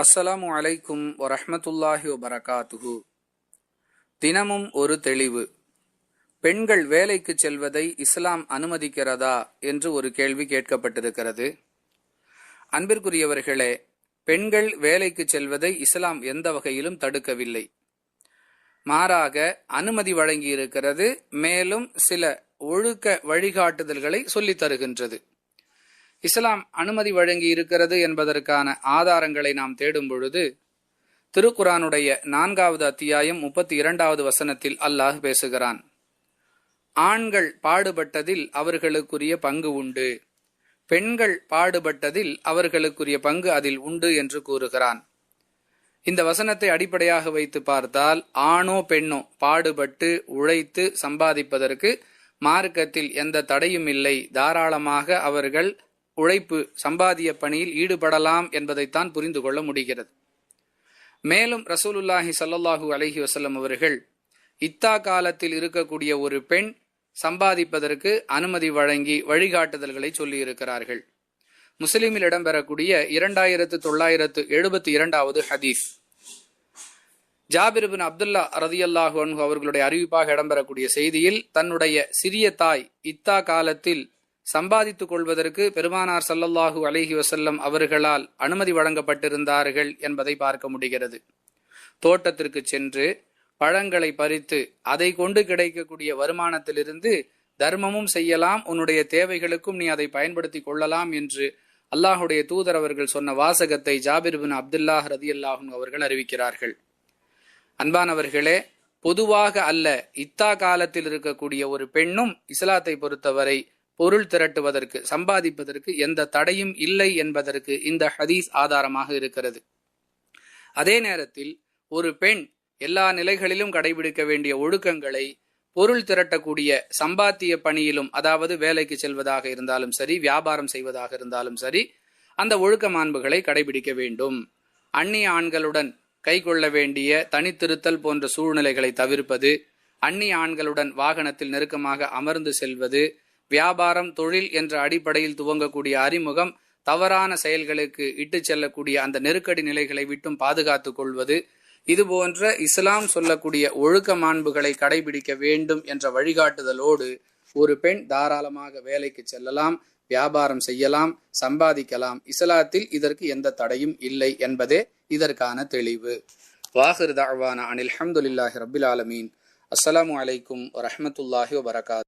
அஸ்ஸலாமு அலைக்கும் வரஹ்மத்துல்லாஹி வபரகாத்துஹு. தினமும் ஒரு தெளிவு. பெண்கள் வேலைக்கு செல்வதை இஸ்லாம் அனுமதிக்கிறதா என்று ஒரு கேள்வி கேட்கப்பட்டிருக்கிறது. அன்பிற்குரியவர்களே, பெண்கள் வேலைக்கு செல்வதை இஸ்லாம் எந்த வகையிலும் தடுக்கவில்லை. மாறாக அனுமதி வழங்கியிருக்கிறது. மேலும் சில ஒழுக்க வழிகாட்டுதல்களை சொல்லித் தருகின்றது. இஸ்லாம் அனுமதி வழங்கி இருக்கிறது என்பதற்கான ஆதாரங்களை நாம் தேடும் பொழுது திருக்குரானுடைய 4வது அத்தியாயம் 32வது வசனத்தில் அல்லாஹ் பேசுகிறான். ஆண்கள் பாடுபட்டதில் அவர்களுக்குரிய பங்கு உண்டு, பெண்கள் பாடுபட்டதில் அவர்களுக்குரிய பங்கு அதில் உண்டு என்று கூறுகிறான். இந்த வசனத்தை அடிப்படையாக வைத்து பார்த்தால் ஆணோ பெண்ணோ பாடுபட்டு உழைத்து சம்பாதிப்பதற்கு மார்க்கத்தில் எந்த தடையும் இல்லை. தாராளமாக அவர்கள் உழைப்பு சம்பாதிய பணியில் ஈடுபடலாம் என்பதைத்தான் புரிந்து கொள்ள முடிகிறது. மேலும் ரசூலுல்லாஹி ஸல்லல்லாஹு அலைஹி வஸல்லம் அவர்கள் இத்தா காலத்தில் இருக்கக்கூடிய ஒரு பெண் சம்பாதிப்பதற்கு அனுமதி வழங்கி வழிகாட்டுதல்களை சொல்லி இருக்கிறார்கள். முஸ்லிமில் இடம்பெறக்கூடிய 2972வது ஹதீஸ். ஜாபிர் இப்னு அப்துல்லா ரலியல்லாஹு அன்ஹு அவர்களுடைய அறிவிப்பாக இடம்பெறக்கூடிய செய்தியில் தன்னுடைய சிறிய தாய் இத்தா காலத்தில் சம்பாதித்துக் கொள்வதற்கு பெருமானார் ஸல்லல்லாஹு அலைஹி வஸல்லம் அவர்களால் அனுமதி வழங்கப்பட்டிருந்தார்கள் என்பதை பார்க்க முடிகிறது. தோட்டத்திற்கு சென்று பழங்களை பறித்து அதை கொண்டு கிடைக்கக்கூடிய வருமானத்திலிருந்து தர்மமும் செய்யலாம், உன்னுடைய தேவைகளுக்கும் நீ அதை பயன்படுத்தி கொள்ளலாம் என்று அல்லாஹுடைய தூதர் அவர்கள் சொன்ன வாசகத்தை ஜாபிர் இப்னு அப்துல்லாஹ் ரலியல்லாஹு அன்ஹு அவர்கள் அறிவிக்கிறார்கள். அன்பானவர்களே, பொதுவாக அல்ல, இத்தா காலத்தில் இருக்கக்கூடிய ஒரு பெண்ணும் இஸ்லாத்தை பொறுத்தவரை பொருள் திரட்டுவதற்கு சம்பாதிப்பதற்கு எந்த தடையும் இல்லை என்பதற்கு இந்த ஹதீஸ் ஆதாரமாக இருக்கிறது. அதே நேரத்தில் ஒரு பெண் எல்லா நிலைகளிலும் கடைபிடிக்க வேண்டிய ஒழுக்கங்களை பொருள் திரட்டக்கூடிய சம்பாத்திய பணியிலும், அதாவது வேலைக்கு செல்வதாக இருந்தாலும் சரி, வியாபாரம் செய்வதாக இருந்தாலும் சரி, அந்த ஒழுக்க மாண்புகளை கடைபிடிக்க வேண்டும். அந்நிய ஆண்களுடன் கை கொள்ள வேண்டிய தனித்திருத்தல் போன்ற சூழ்நிலைகளை தவிர்ப்பது, அந்நிய ஆண்களுடன் வாகனத்தில் நெருக்கமாக அமர்ந்து செல்வது, வியாபாரம் தொழில் என்ற அடிப்படையில் துவங்கக்கூடிய அறிமுகம் தவறான செயல்களுக்கு இட்டு செல்லக்கூடிய அந்த நெருக்கடி நிலைகளை விட்டும் பாதுகாத்துக் கொள்வது, இதுபோன்ற இஸ்லாம் சொல்லக்கூடிய ஒழுக்க மாண்புகளை கடைபிடிக்க வேண்டும் என்ற வழிகாட்டுதலோடு ஒரு பெண் தாராளமாக வேலைக்கு செல்லலாம், வியாபாரம் செய்யலாம், சம்பாதிக்கலாம். இஸ்லாத்தில் இதற்கு எந்த தடையும் இல்லை என்பதே இதற்கான தெளிவு. வாஹிர் தஅவானா அனில் ஹம்துலில்லாஹி ரப்பில் ஆலமீன். அஸ்ஸலாமு அலைக்கும் வரஹ்மத்துல்லாஹி வபரகாத்துஹு.